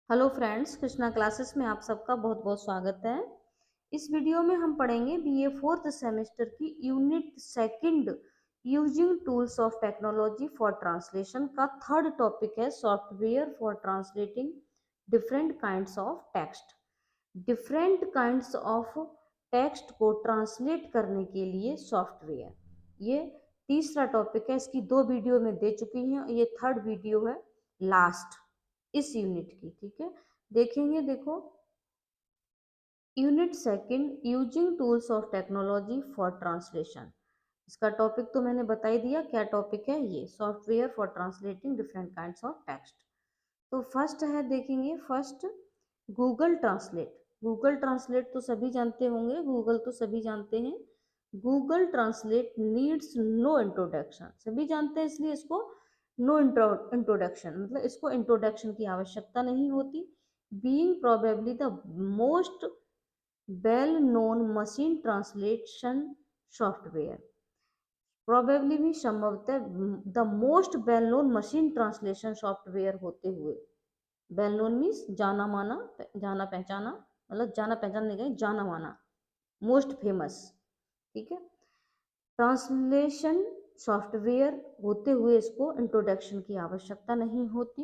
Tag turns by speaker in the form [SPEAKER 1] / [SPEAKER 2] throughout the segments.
[SPEAKER 1] Hello friends, Krishna classes में आप सबका बहुत बहुत स्वागत है। इस वीडियो में हम पढ़ेंगे बीए फोर्थ सेमेस्टर की unit second using tools of technology for translation का थर्ड टॉपिक है software for translating different kinds of text. Different kinds of text को ट्रांसलेट करने के लिए सॉफ्टवेयर, ये तीसरा टॉपिक है। इसकी दो वीडियो में दे चुकी हैं, ये थर्ड वीडियो है लास्ट इस यूनिट की। ठीक है, देखेंगे। देखो, unit second using tools of technology for translation, इसका टॉपिक तो मैंने बता ही दिया। क्या टॉपिक है? ये software for translating different kinds of text. तो फर्स्ट है, देखेंगे first, Google translate. Google translate तो सभी जानते होंगे, गूगल तो सभी जानते हैं। Google translate needs no introduction, सभी जानते हैं, इसलिए इसको नो इंट्रोडक्शन, मतलब इसको इंट्रोडक्शन की आवश्यकता नहीं होती। Being probably the most well known machine translation software, probably भी संभवतः the most well known machine translation software होते हुए, वेल नोन मीन्स जाना माना, जाना पहचाना, मतलब जाना पहचाना नहीं कहें, जाना माना, मोस्ट फेमस। ठीक है, ट्रांसलेशन सॉफ्टवेयर होते हुए इसको इंट्रोडक्शन की आवश्यकता नहीं होती।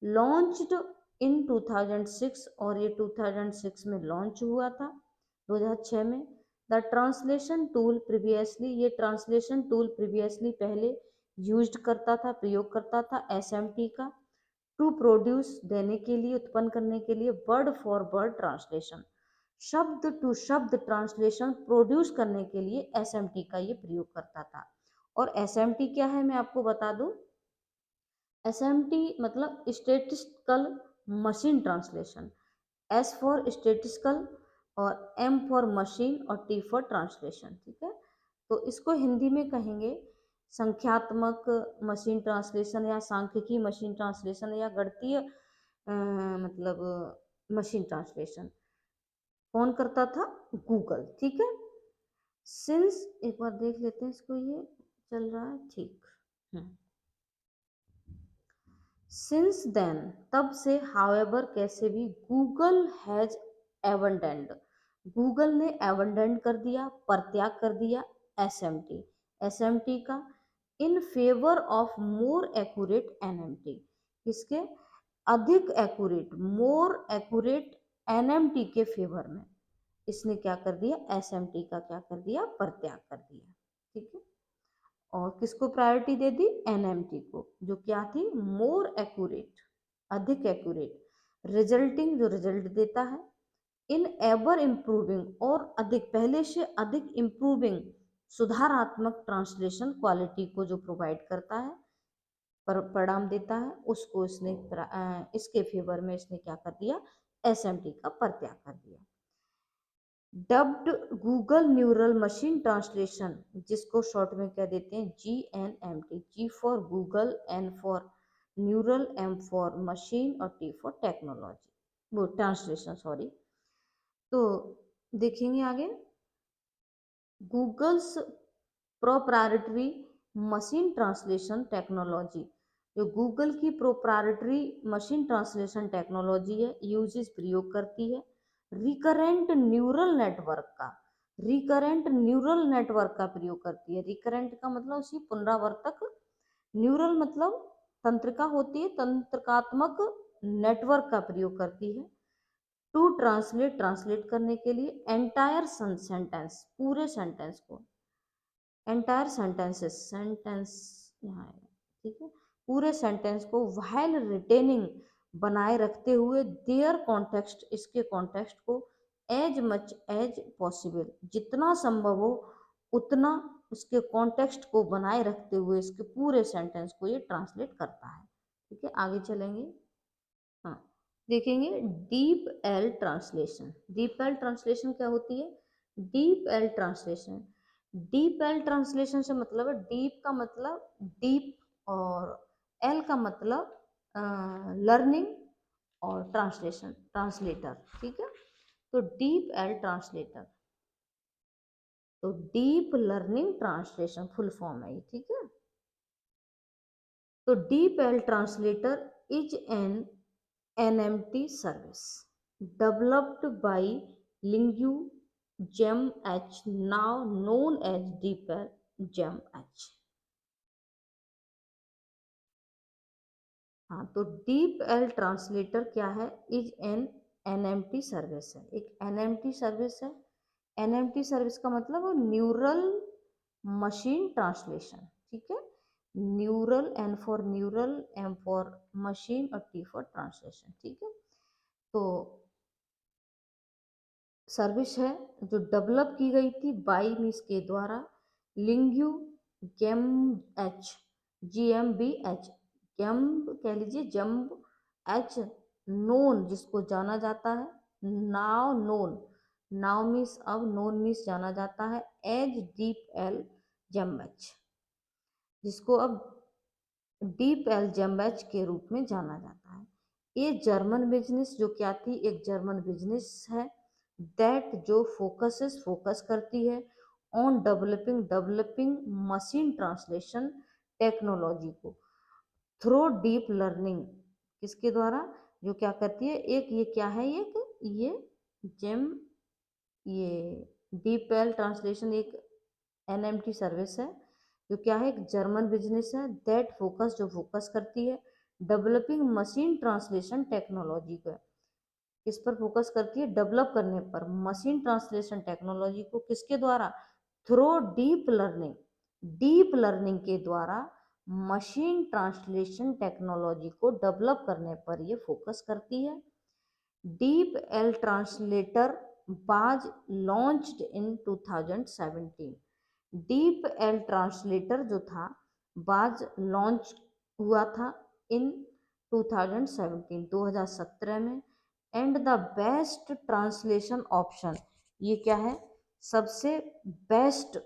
[SPEAKER 1] लॉन्च्ड इन 2006, और ये 2006 में लॉन्च हुआ था, 2006 में। द ट्रांसलेशन टूल प्रीवियसली, ये ट्रांसलेशन टूल प्रीवियसली पहले यूज्ड करता था, प्रयोग करता था एसएमटी का, टू प्रोड्यूस देने के लिए, उत्पन्न करने के लिए, वर्ड फॉर वर्ड ट्रांसलेशन, शब्द टू शब्द ट्रांसलेशन प्रोड्यूस करने के लिए एसएमटी का ये प्रयोग करता था। और एसएमटी क्या है मैं आपको बता दूं। एसएमटी मतलब statistical machine translation, S for statistical और एम फॉर मशीन और टी फॉर ट्रांसलेशन। ठीक है, तो इसको हिंदी में कहेंगे संख्यात्मक मशीन ट्रांसलेशन, या सांख्यिकी मशीन ट्रांसलेशन, या गणितीय मतलब मशीन ट्रांसलेशन। कौन करता था? गूगल। ठीक है, सिंस, एक बार देख लेते हैं इसको, ये चल रहा है ठीक। सिंस देन, तब से, हाउएवर कैसे भी, गूगल हैज एबंडेंड, गूगल ने एबंडेंड कर दिया, परित्याग कर दिया एसएमटी, एसएमटी का, in favour of more accurate NMT, किसके? अधिक एक्यूरेट, मोर एक्यूरेट एनएमटी के फेवर में इसने क्या कर दिया? एसएमटी का क्या कर दिया? परित्याग कर दिया। ठीक है, और किसको प्रायोरिटी दे दी? एनएमटी को, जो क्या थी? मोर एक्यूरेट, अधिक एक्यूरेट, रिजल्टिंग, जो रिजल्ट देता है, इन एवर इम्प्रूविंग, और अधिक, पहले से अधिक इम्प्रूविंग, सुधारात्मक ट्रांसलेशन क्वालिटी को जो प्रोवाइड करता है, परिणाम देता है, उसको इसने इसके फेवर में इसने क्या कर दिया? एसएमटी का परित्याग कर दिया। Dubbed Google neural machine translation, जिसको शॉर्ट में क्या देते हैं? GNMT, G for Google, N for neural, M for machine और टी फॉर टेक्नोलॉजी, वो ट्रांसलेशन, सॉरी। तो देखेंगे आगे, Google's proprietary machine translation technology, जो गूगल की प्रोप्राइटरी मशीन ट्रांसलेशन टेक्नोलॉजी है, यूजेस, प्रयोग करती है रिकरेंट न्यूरल नेटवर्क का, रिकरेंट न्यूरल नेटवर्क का प्रयोग करती है। रिकरेंट का मतलब उसी पुनरावर्तक, न्यूरल मतलब तंत्रिका होती है, तंत्रकात्मक नेटवर्क का प्रयोग करती है। टू ट्रांसलेट, ट्रांसलेट करने के लिए, एंटायर सेंटेंस, पूरे सेंटेंस को, एंटायर सेंटेंसेस, सेंटेंस यहाँ है। ठीक है, पूरे सेंटेंस को व्हाइल रिटेनिंग, बनाए रखते हुए, देयर कॉन्टेक्स्ट, इसके कॉन्टेक्स्ट को, एज मच एज पॉसिबल, जितना संभव हो उतना उसके कॉन्टेक्स्ट को बनाए रखते हुए इसके पूरे सेंटेंस को ये ट्रांसलेट करता है। ठीक है, आगे चलेंगे। हाँ, देखेंगे deep L translation. Deep L translation क्या होती है? Deep L translation, deep L translation से मतलब है, डीप का मतलब डीप, और एल का मतलब लर्निंग, और ट्रांसलेशन, ट्रांसलेटर। ठीक है, तो डीप एल ट्रांसलेटर, तो deep learning translation full form है ये। ठीक है, तो deep L translator is an NMT service developed by Lingyu GEM-H, now known as DeepL GEM-H। हाँ, तो DeepL ट्रांसलेटर क्या है? इज एन NMT सर्विस है, एक NMT सर्विस है। NMT सर्विस का मतलब न्यूरल मशीन ट्रांसलेशन, ठीक है। Neural, N for neural, M for machine और T फॉर ट्रांसलेशन, ठीक है। तो सर्विस है जो डेवलप की गई थी बाई मीन्स के द्वारा, लिंग्यू गेम एच, GmbH, गेम्ब कह लीजिए, जम्ब, एच नोन जिसको जाना जाता है, नाउ नोन, नाउ मीन्स अब, नोन मीन्स जाना जाता है, एज डीप एल जेम्बच, जिसको अब डीप एल जेम्बच के रूप में जाना जाता है। ये जर्मन बिजनेस जो क्या थी, एक जर्मन बिजनेस है दैट जो फोकस करती है on developing machine translation technology को थ्रू डीप लर्निंग, किसके द्वारा, जो क्या करती है, एक ये क्या है, ये जेम, ये डीप एल ट्रांसलेशन एक NMT सर्विस है जो क्या है, एक जर्मन बिजनेस है दैट फोकस, जो फोकस करती है डेवलपिंग मशीन ट्रांसलेशन टेक्नोलॉजी को, किस पर फोकस करती है, डेवलप करने पर मशीन ट्रांसलेशन टेक्नोलॉजी को, किसके द्वारा, थ्रू डीप लर्निंग के द्वारा मशीन ट्रांसलेशन टेक्नोलॉजी को डेवलप करने पर ये फोकस करती है। Deep L translator was launched in 2017, deep L translator जो था वाज लॉन्च हुआ था इन 2017, 2017 में, and the best translation option, ये क्या है, सबसे बेस्ट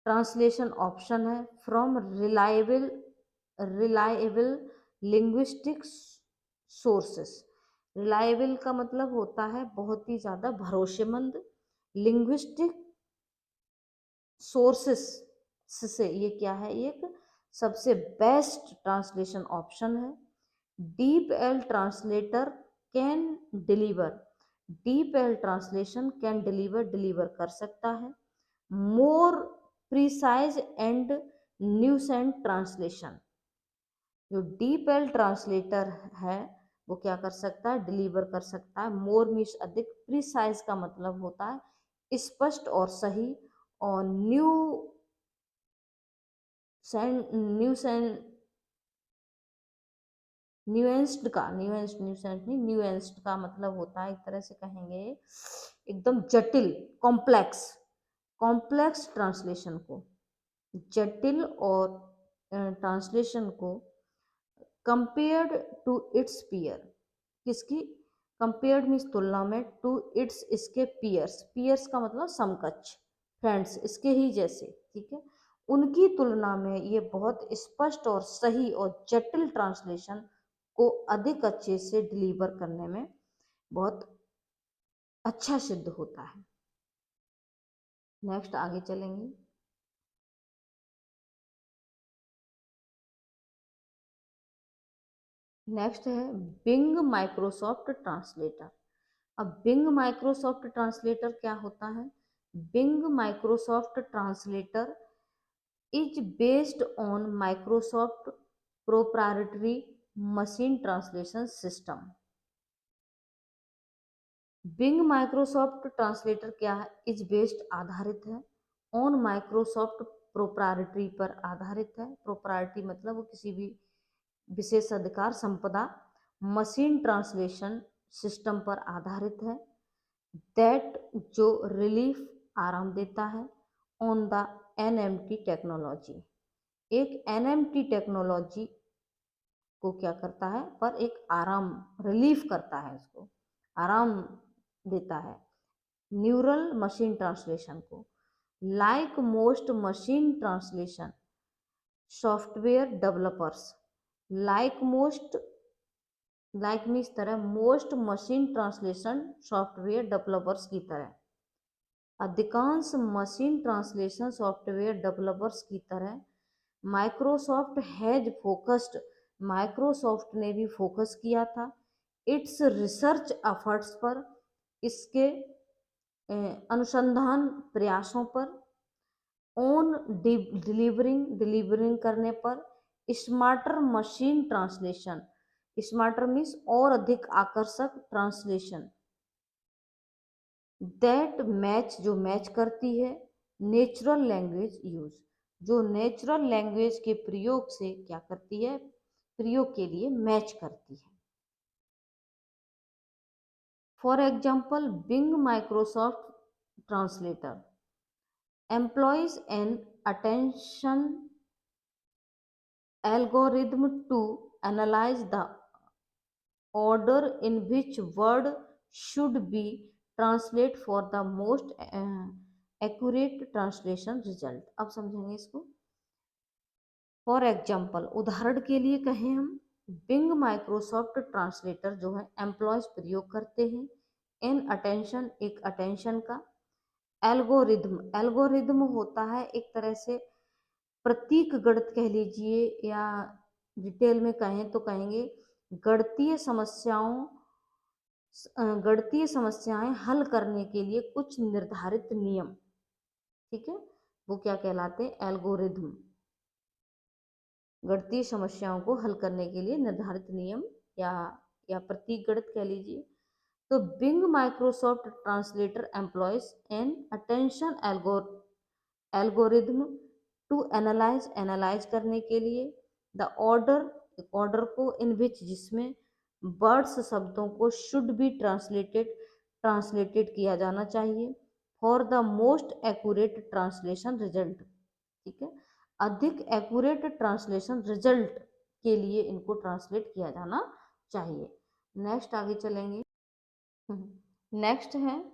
[SPEAKER 1] ट्रांसलेशन ऑप्शन है from reliable linguistic sources. Reliable का मतलब होता है बहुत ही ज़्यादा भरोसेमंद, लिंग्विस्टिक सोर्सेस से ये क्या है, एक सबसे बेस्ट ट्रांसलेशन ऑप्शन है। Deep L translator can deliver, deep L translation can deliver कर सकता है मोर प्रिसाइज एंड न्यूसेंट ट्रांसलेशन। जो डीप एल ट्रांसलेटर है वो क्या कर सकता है, डिलीवर कर सकता है, मोर मीन्स अधिक, प्रिसाइज का मतलब होता है स्पष्ट और सही, और न्यूसेंट न्यूएंस्ड का मतलब होता है, एक तरह से कहेंगे एकदम जटिल, कॉम्प्लेक्स ट्रांसलेशन को, जटिल और ट्रांसलेशन को कंपेयर्ड टू इट्स पीयर, किसकी, कंपेयर्ड मीन्स तुलना में, टू इट्स इसके पीयर्स का मतलब समकक्ष, फ्रेंड्स इसके ही जैसे, ठीक है, उनकी तुलना में ये बहुत स्पष्ट और सही और जटिल ट्रांसलेशन को अधिक अच्छे से डिलीवर करने में बहुत अच्छा सिद्ध होता है। नेक्स्ट आगे चलेंगे। नेक्स्ट है बिंग माइक्रोसॉफ्ट ट्रांसलेटर। अब बिंग माइक्रोसॉफ्ट ट्रांसलेटर क्या होता है, Bing Microsoft translator is based on Microsoft proprietary machine translation system. Bing Microsoft translator क्या है, इज बेस्ड आधारित है ऑन माइक्रोसॉफ्ट प्रोप्राइटरी पर आधारित है, प्रोप्राइटरी मतलब वो किसी भी विशेषाधिकार संपदा, मशीन ट्रांसलेशन सिस्टम पर आधारित है, दैट जो रिलीफ आराम देता है ऑन द NMT टेक्नोलॉजी, एक NMT टेक्नोलॉजी को क्या करता है, पर एक आराम, रिलीफ करता है, उसको आराम देता है न्यूरल मशीन ट्रांसलेशन को, like most machine translation software developers, like में इस तरह, most machine translation software developers की तरह, अधिकांश मशीन ट्रांसलेशन सॉफ्टवेयर डेवलपर्स की तरह, माइक्रोसॉफ्ट हैज फोकस्ड माइक्रोसॉफ्ट ने भी फोकस किया था इट्स रिसर्च एफर्ट्स पर, इसके अनुसंधान प्रयासों पर, ऑन डिलीवरिंग करने पर, smarter machine translation, smarter means और अधिक आकर्षक ट्रांसलेशन, दैट मैच जो मैच करती है, नेचुरल लैंग्वेज यूज जो नेचुरल लैंग्वेज के प्रयोग से क्या करती है, प्रयोग के लिए मैच करती है। For example Bing Microsoft translator employs an attention algorithm to analyze the order in which word should be translate for the most accurate translation result। अब समझेंगे इसको। फॉर एग्जाम्पल उदाहरण के लिए कहें हम, बिंग माइक्रोसॉफ्ट ट्रांसलेटर जो है एम्प्लॉयज प्रयोग करते हैं इन अटेंशन एक अटेंशन का, एल्गोरिदम होता है एक तरह से प्रतीक गणित कह लीजिए, या डिटेल में कहें तो कहेंगे गणितीय समस्याओं गणितीय समस्याएं हल करने के लिए कुछ निर्धारित नियम, ठीक है, वो क्या कहलाते हैं, एल्गोरिदम। गणितीय समस्याओं को हल करने के लिए निर्धारित नियम या प्रतीक गणित कह लीजिए। तो Bing Microsoft translator employs an attention algorithm to analyse करने के लिए, द ऑर्डर को इन विच जिसमें वर्ड्स शब्दों को शुड बी ट्रांसलेटेड किया जाना चाहिए, for the most accurate translation result, ठीक है, अधिक एक्यूरेट ट्रांसलेशन रिजल्ट के लिए इनको ट्रांसलेट किया जाना चाहिए। नेक्स्ट आगे चलेंगे। नेक्स्ट है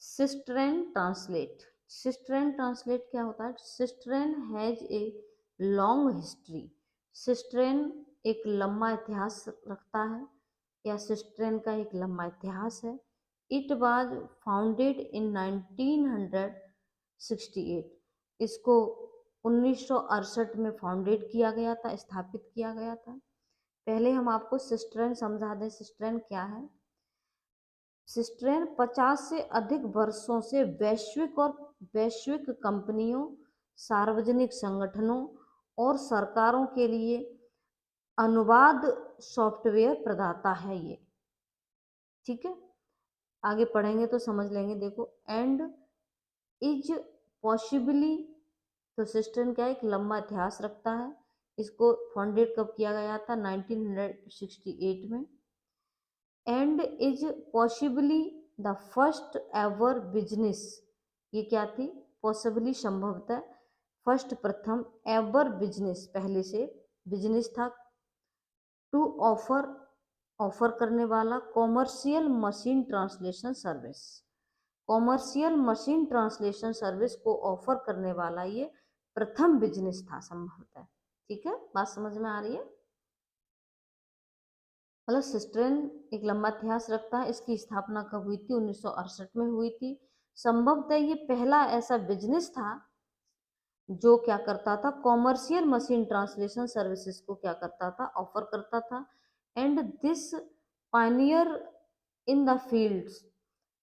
[SPEAKER 1] सिस्ट्रेन ट्रांसलेट। सिस्ट्रेन ट्रांसलेट क्या होता है, सिस्ट्रेन हैज ए लॉन्ग हिस्ट्री, सिस्ट्रेन एक लंबा इतिहास रखता है या सिस्ट्रेन का एक लंबा इतिहास है। इट वाज फाउंडेड इन 1968, इसको 1968 में फाउंडेड किया गया था, स्थापित किया गया था। पहले हम आपको सिस्ट्रेन समझा दें, सिस्ट्रेन क्या है। सिस्ट्रेन 50 से अधिक वर्षों से वैश्विक कंपनियों, सार्वजनिक संगठनों और सरकारों के लिए अनुवाद सॉफ्टवेयर प्रदाता है ये, ठीक है। आगे पढ़ेंगे तो समझ लेंगे। देखो, एंड इज पॉसिबली, तो सिस्ट्रेन क्या एक लंबा इतिहास रखता है, इसको फाउंडेड कब किया गया था, 1968 में। And is possibly the first ever business, ये क्या थी, पॉसिबली संभवतः, फर्स्ट प्रथम, एवर बिजनेस पहले से बिजनेस था, टू ऑफर करने वाला commercial machine translation service, commercial machine translation service को ऑफर करने वाला ये प्रथम बिजनेस था संभवतः, ठीक है, बात समझ में आ रही है। मतलब सिस्ट्रेन एक लंबा इतिहास रखता है, इसकी स्थापना कब हुई थी, 1968 में हुई थी। संभवतः ये पहला ऐसा बिजनेस था जो क्या करता था, कॉमर्शियल मशीन ट्रांसलेशन सर्विसेज को क्या करता था, ऑफर करता था। And this Pioneer in the fields,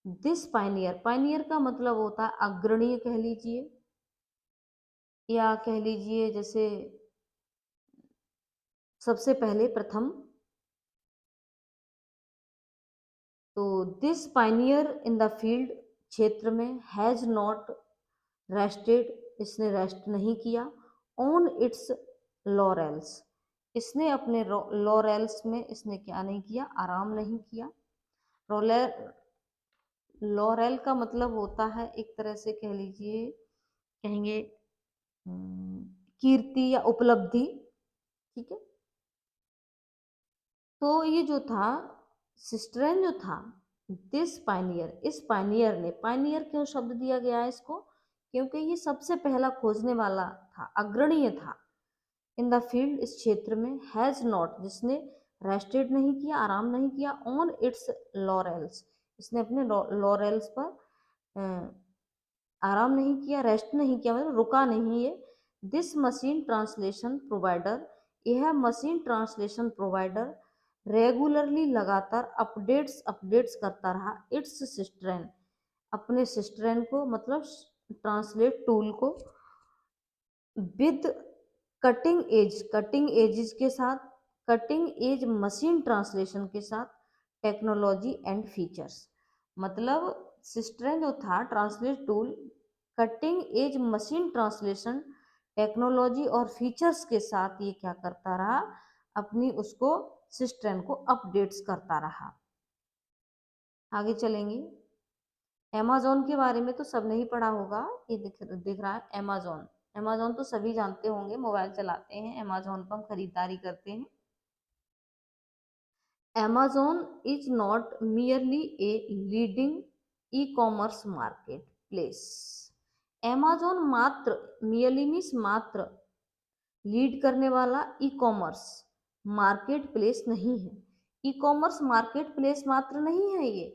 [SPEAKER 1] this Pioneer का मतलब होता है अग्रणीय कह लीजिए, या कह लीजिए जैसे सबसे पहले प्रथम। तो this Pioneer in the field, क्षेत्र में, हैज नॉट रेस्टेड, इसने रेस्ट नहीं किया, ऑन इट्स लॉरेल्स, इसने अपने लॉरेल्स में इसने क्या नहीं किया, आराम नहीं किया। लॉरेल का मतलब होता है एक तरह से कह लीजिए, कहेंगे कीर्ति या उपलब्धि, ठीक है। तो ये जो था सिस्ट्रेन जो था, दिस पायनियर, इस पायनियर ने, पायनियर क्यों शब्द दिया गया है इसको, क्योंकि ये सबसे पहला खोजने वाला था, अग्रणीय था, इन द फील्ड, इस क्षेत्र में, हैज नॉट, जिसने रेस्टेड नहीं किया, आराम नहीं किया, ऑन इट्स लॉरेल्स, इसने अपने लॉरेल्स पर आराम नहीं किया, रेस्ट नहीं किया, मतलब रुका नहीं ये। दिस मशीन ट्रांसलेशन प्रोवाइडर यह मशीन ट्रांसलेशन प्रोवाइडर रेगुलरली लगातार अपडेट्स करता रहा इट्स सिस्टरेन, अपने सिस्टरेन को मतलब ट्रांसलेट टूल को, विद कटिंग एजेस के साथ, कटिंग एज मशीन ट्रांसलेशन के साथ, टेक्नोलॉजी एंड फीचर्स। मतलब सिस्टरेन जो था translate tool cutting edge machine translation technology और फीचर्स के साथ ये क्या करता रहा, अपनी उसको सिस्टरेन को अपडेट्स करता रहा। आगे चलेंगे। अमेज़न के बारे में तो सबने ही पढ़ा होगा, ये दिख रहा है अमेज़न। अमेज़न तो सभी जानते होंगे, मोबाइल चलाते हैं अमेज़न पर हम खरीदारी करते हैं। Amazon is not merely a leading e commerce market place. Amazon मात्र, मियरली मीन्स मात्र, लीड करने वाला ई कॉमर्स मार्केट प्लेस नहीं है। ई कॉमर्स मार्केट प्लेस मात्र नहीं है ये।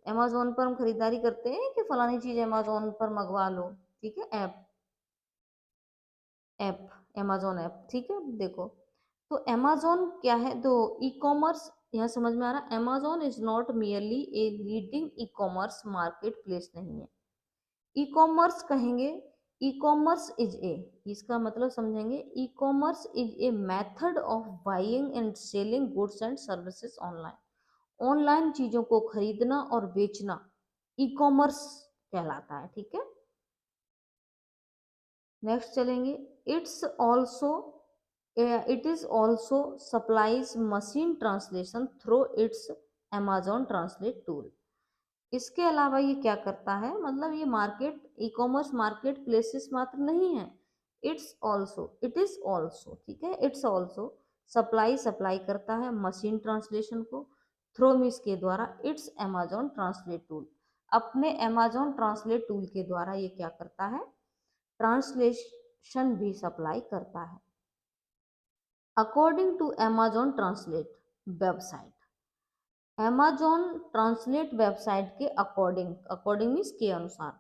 [SPEAKER 1] अमेज़न पर हम खरीदारी करते हैं कि फलानी चीज अमेज़न पर मंगवा लो, ठीक है, ऐप ऐप अमेज़न ऐप, ठीक है। देखो तो अमेज़न क्या है, तो ई कॉमर्स यहाँ समझ में आ रहा है। Amazon is not merely a leading e commerce market place नहीं है। ई कॉमर्स कहेंगे, ई कॉमर्स इज ए, इसका मतलब समझेंगे, e commerce is a method of buying and selling goods and services online. Online चीजों को खरीदना और बेचना ई कॉमर्स कहलाता है, ठीक है। नेक्स्ट चलेंगे। It's also it is also supplies machine translation through it's Amazon translate tool. इसके अलावा ये क्या करता है, मतलब ये market e commerce market places मात्र नहीं है, इट इज ऑल्सो, ठीक है, इट्स ऑल्सो सप्लाई करता है मशीन ट्रांसलेशन को थ्रू मीस के द्वारा इट्स अमेज़न ट्रांसलेट टूल। अपने अमेज़न ट्रांसलेट टूल के द्वारा ये क्या करता है, ट्रांसलेशन भी सप्लाई करता है। According to Amazon translate website, Amazon translate website के अकॉर्डिंग, अकॉर्डिंग मीन्स के अनुसार,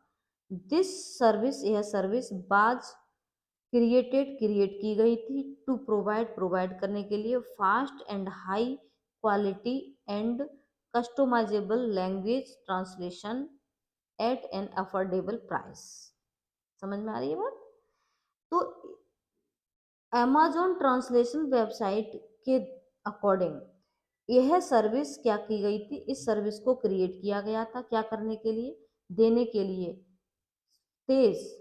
[SPEAKER 1] दिस सर्विस, यह सर्विस बाज क्रिएट की गई थी टू प्रोवाइड करने के लिए fast and high quality and customisable language translation at an affordable price. समझ में आ रही है बात। तो अमेज़न ट्रांसलेशन वेबसाइट के अकॉर्डिंग यह सर्विस क्या की गई थी, इस सर्विस को क्रिएट किया गया था क्या करने के लिए, देने के लिए, तेज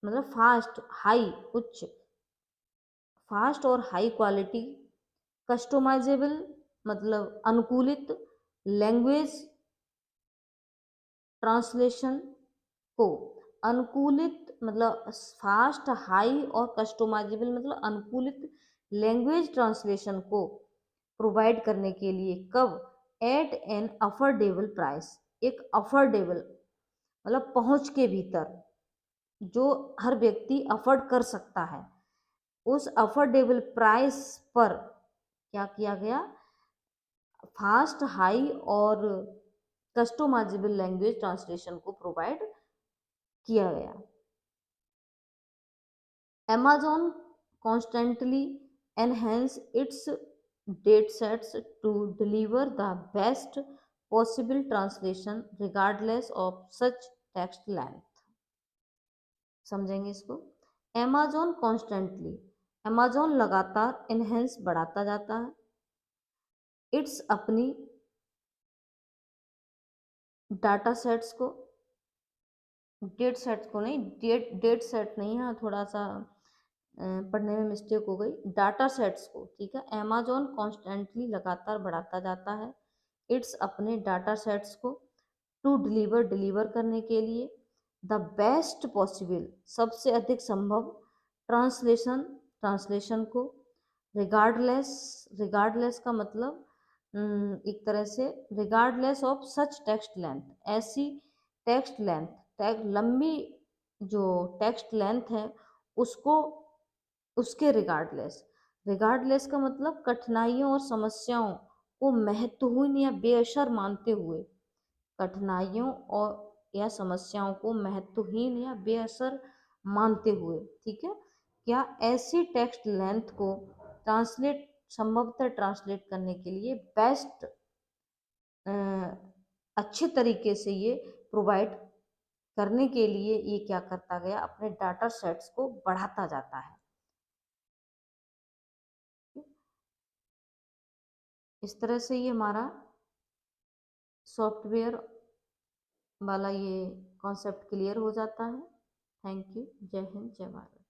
[SPEAKER 1] मतलब फास्ट, हाई उच्च, फास्ट और हाई क्वालिटी, कस्टमाइजेबल मतलब अनुकूलित, लैंग्वेज ट्रांसलेशन को, अनुकूलित मतलब फास्ट हाई और कस्टमाइजेबल मतलब अनुकूलित लैंग्वेज ट्रांसलेशन को प्रोवाइड करने के लिए, कब, एट एन अफोर्डेबल प्राइस, एक अफोर्डेबल मतलब पहुंच के भीतर, जो हर व्यक्ति अफोर्ड कर सकता है, उस अफोर्डेबल प्राइस पर क्या किया गया, फास्ट हाई और कस्टमाइजेबल लैंग्वेज ट्रांसलेशन को प्रोवाइड किया गया। Amazon constantly enhance its datasets to deliver the best possible translation regardless of such text length। समझेंगे इसको। Amazon constantly, Amazon लगातार enhance बढ़ाता जाता है, इट्स अपनी डाटा सेट्स को, डेट सेट्स को नहीं, डेट सेट नहीं है, थोड़ा सा पढ़ने में मिस्टेक हो गई, डाटा सेट्स को, ठीक है। अमेज़न कॉन्स्टेंटली लगातार बढ़ाता जाता है इट्स अपने डाटा सेट्स को, टू डिलीवर करने के लिए, द बेस्ट पॉसिबल सबसे अधिक संभव, ट्रांसलेशन को, रिगार्डलेस का मतलब एक तरह से regardless of such text length, ऐसी टेक्स्ट लेंथ, लंबी जो टेक्स्ट लेंथ है उसको, उसके रिगार्डलेस का मतलब कठिनाइयों और समस्याओं को महत्वहीन या बेअसर मानते हुए, कठिनाइयों और या समस्याओं को महत्वहीन या बेअसर मानते हुए, ठीक है, क्या ऐसी टेक्स्ट लेंथ को ट्रांसलेट संभवतः ट्रांसलेट करने के लिए बेस्ट अच्छे तरीके से ये प्रोवाइड करने के लिए ये क्या करता गया, अपने डाटा सेट्स को बढ़ाता जाता है। इस तरह से ये हमारा सॉफ्टवेयर वाला ये कॉन्सेप्ट क्लियर हो जाता है। Thank you. जय हिंद, जय भारत।